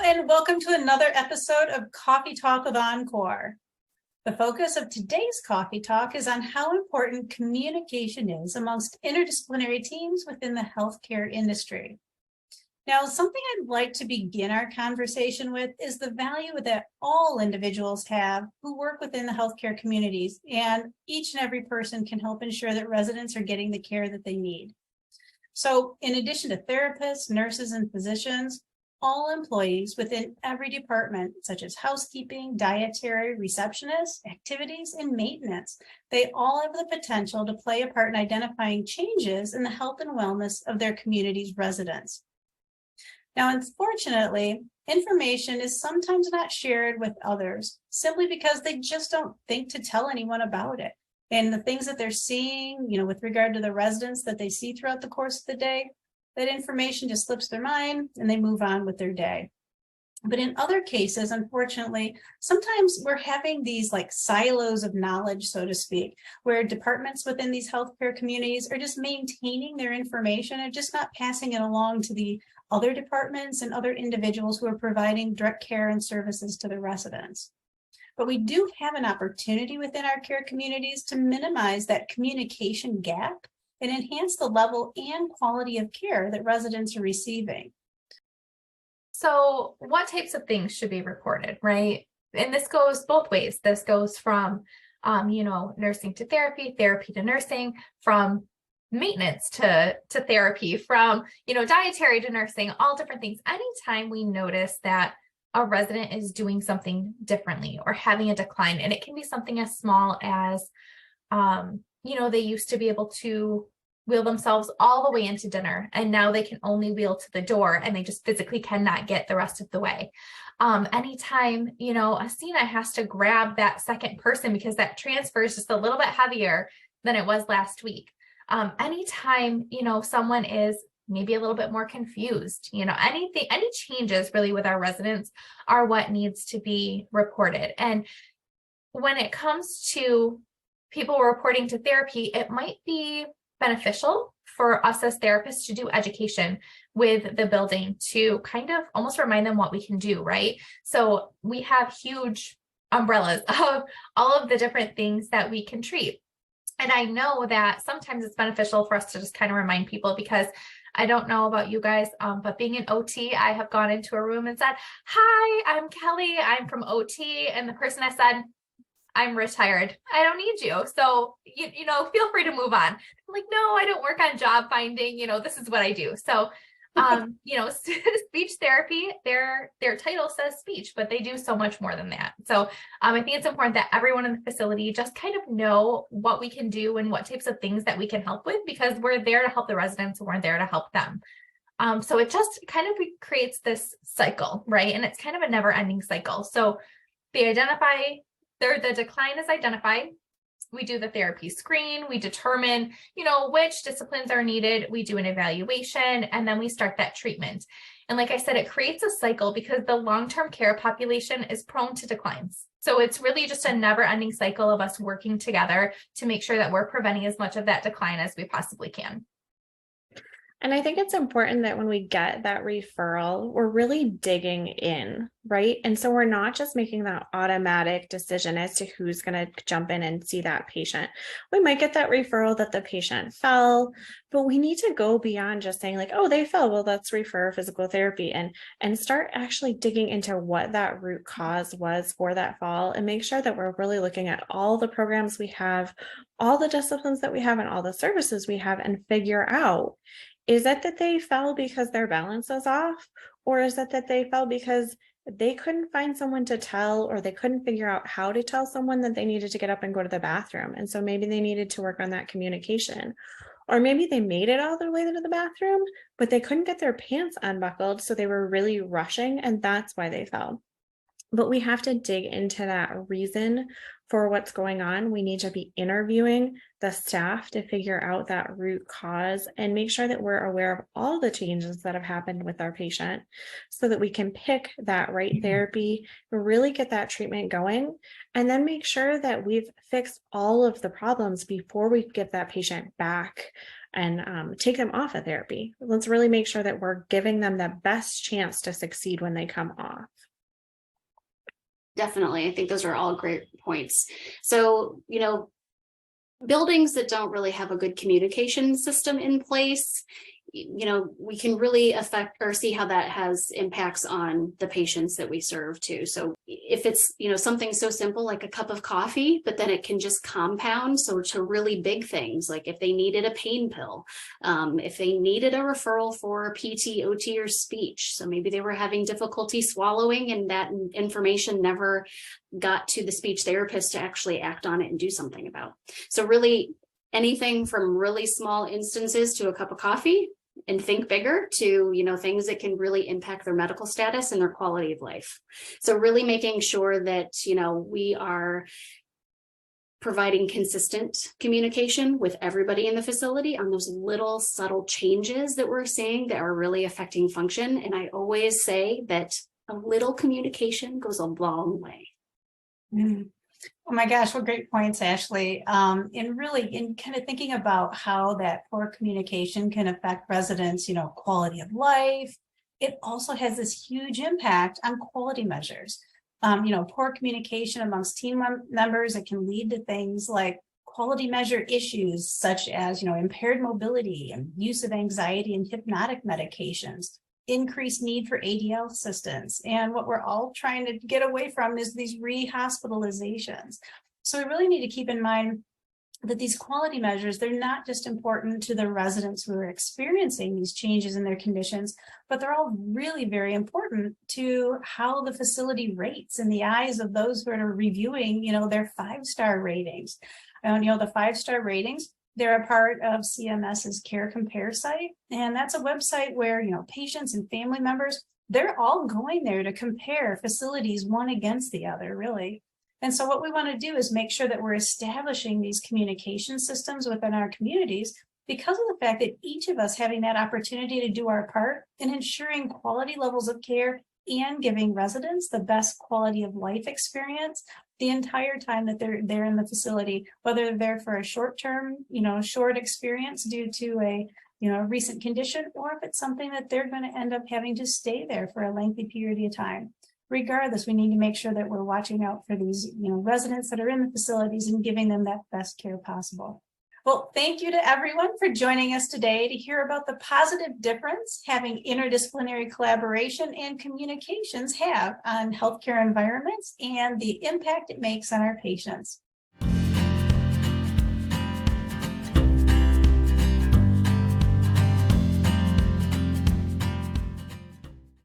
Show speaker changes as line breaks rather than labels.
and welcome to another episode of Coffee Talk with Encore. The focus of today's Coffee Talk is on how important communication is amongst interdisciplinary teams within the healthcare industry. Now, something I'd like to begin our conversation with is the value that all individuals have who work within the healthcare communities, and each and every person can help ensure that residents are getting the care that they need. So, in addition to therapists, nurses, and physicians, all employees within every department, such as housekeeping, dietary, receptionists, activities, and maintenance, they all have the potential to play a part in identifying changes in the health and wellness of their community's residents. Now, unfortunately, information is sometimes not shared with others simply because they just don't think to tell anyone about it. And the things that they're seeing, with regard to the residents that they see throughout the course of the day, that information just slips their mind and they move on with their day. But in other cases, unfortunately, sometimes we're having these silos of knowledge, so to speak, where departments within these healthcare communities are just maintaining their information and just not passing it along to the other departments and other individuals who are providing direct care and services to the residents. But we do have an opportunity within our care communities to minimize that communication gap and enhance the level and quality of care that residents are receiving.
So what types of things should be reported, right? And this goes both ways. This goes from, nursing to therapy, therapy to nursing, from maintenance to therapy, from, dietary to nursing, all different things. Anytime we notice that a resident is doing something differently or having a decline, and it can be something as small as, they used to be able to wheel themselves all the way into dinner, and now they can only wheel to the door and they just physically cannot get the rest of the way. Anytime, a CNA has to grab that second person because that transfer is just a little bit heavier than it was last week. Anytime, someone is maybe a little bit more confused, any changes really with our residents are what needs to be reported. And when it comes to people reporting to therapy, it might be beneficial for us as therapists to do education with the building to kind of almost remind them what we can do, right? So we have huge umbrellas of all of the different things that we can treat. And I know that sometimes it's beneficial for us to just kind of remind people, because I don't know about you guys, but being an OT, I have gone into a room and said, "Hi, I'm Kelly. I'm from OT." And the person has said, "I'm retired. I don't need you. So, feel free to move on." I'm like, "No, I don't work on job finding. This is what I do." So, speech therapy, their title says speech, but they do so much more than that. So, I think it's important that everyone in the facility just kind of know what we can do and what types of things that we can help with, because we're there to help the residents and we're there to help them. So it just kind of creates this cycle, right? And it's kind of a never-ending cycle. So the decline is identified. We do the therapy screen. We determine, which disciplines are needed. We do an evaluation, and then we start that treatment. And like I said, it creates a cycle because the long-term care population is prone to declines. So it's really just a never-ending cycle of us working together to make sure that we're preventing as much of that decline as we possibly can.
And I think it's important that when we get that referral, we're really digging in, right? And so we're not just making that automatic decision as to who's going to jump in and see that patient. We might get that referral that the patient fell, but we need to go beyond just saying "Oh, they fell. Well, let's refer physical therapy," and start actually digging into what that root cause was for that fall, and make sure that we're really looking at all the programs we have, all the disciplines that we have, and all the services we have, and figure out, is it that they fell because their balance is off? Or is it that they fell because they couldn't find someone to tell, or they couldn't figure out how to tell someone that they needed to get up and go to the bathroom? And so maybe they needed to work on that communication. Or maybe they made it all the way to the bathroom, but they couldn't get their pants unbuckled, so they were really rushing, and that's why they fell. But we have to dig into that reason for what's going on. We need to be interviewing the staff to figure out that root cause and make sure that we're aware of all the changes that have happened with our patient so that we can pick that right therapy, really get that treatment going, and then make sure that we've fixed all of the problems before we get that patient back and take them off of therapy. Let's really make sure that we're giving them the best chance to succeed when they come off.
Definitely. I think those are all great points. So, buildings that don't really have a good communication system in place, we can really affect or see how that has impacts on the patients that we serve too. So if it's, something so simple like a cup of coffee, but then it can just compound. So to really big things, like if they needed a pain pill, if they needed a referral for PT, OT, or speech. So maybe they were having difficulty swallowing and that information never got to the speech therapist to actually act on it and do something about. So really anything from really small instances to a cup of coffee, and think bigger to, things that can really impact their medical status and their quality of life. So really making sure that, we are providing consistent communication with everybody in the facility on those little subtle changes that we're seeing that are really affecting function. And I always say that a little communication goes a long way.
Oh my gosh, what great points, Ashley. In kind of thinking about how that poor communication can affect residents, quality of life, it also has this huge impact on quality measures. Poor communication amongst team members, it can lead to things like quality measure issues such as, impaired mobility and use of anxiety and hypnotic medications, increased need for ADL assistance. And what we're all trying to get away from is these rehospitalizations. So we really need to keep in mind that these quality measures, they're not just important to the residents who are experiencing these changes in their conditions, but they're all really very important to how the facility rates in the eyes of those who are reviewing, their 5-star ratings. And, the 5-star ratings, they're a part of CMS's Care Compare site. And that's a website where, patients and family members, they're all going there to compare facilities one against the other, really. And so what we want to do is make sure that we're establishing these communication systems within our communities because of the fact that each of us having that opportunity to do our part in ensuring quality levels of care and giving residents the best quality of life experience the entire time that they're in the facility, whether they're there for a short-term, short experience due to a, recent condition, or if it's something that they're going to end up having to stay there for a lengthy period of time. Regardless, we need to make sure that we're watching out for these, residents that are in the facilities and giving them that best care possible. Well, thank you to everyone for joining us today to hear about the positive difference having interdisciplinary collaboration and communications have on healthcare environments and the impact it makes on our patients.